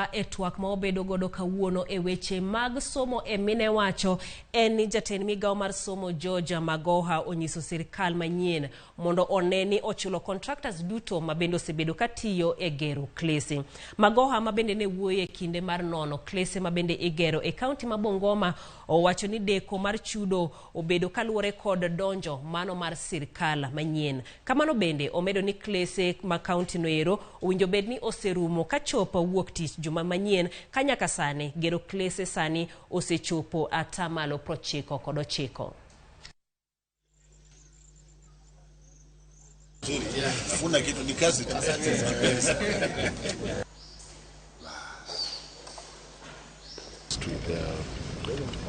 E twak ma obedo godo kawuono e weche mag somo e minewacho en ni jatend migao mar somo Georgia Magoha onyiso sirkal manyien mondo oneni ochulo contractors duto mabende osebedo katiyo e gero klese. Magoha mabende ne wuoye kinde mar nono klese mabende igero e kaunti ma Bungoma owacho ni deko mar chudo obedo kaluwore kod donjo mano mar sirkal manyien. Kamano bende omedo ni klese ma kaunti noero owinjo bedni oserumo kachopo wuok tich juma manyien kanyaka sani gero klese sani osechopo atamalo 99.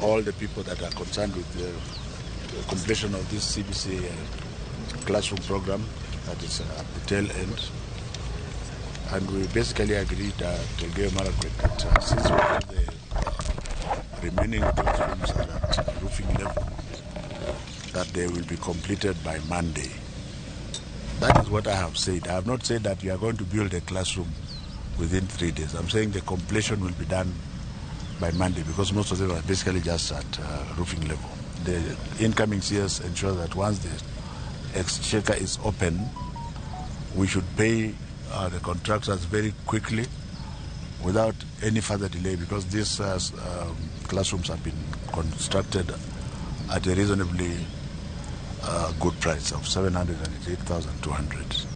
All the people that are concerned with the completion of this CBC classroom program that is at the tail end. And we basically agreed that since we have the remaining classrooms are at roofing level, that they will be completed by Monday. That is what I have said. I have not said that you are going to build a classroom within 3 days. I'm saying the completion will be done by Monday because most of them are basically just at roofing level. The incoming CS ensure that once the exchequer is open, we should pay the contractors very quickly without any further delay because these classrooms have been constructed at a reasonably good price of 708,200.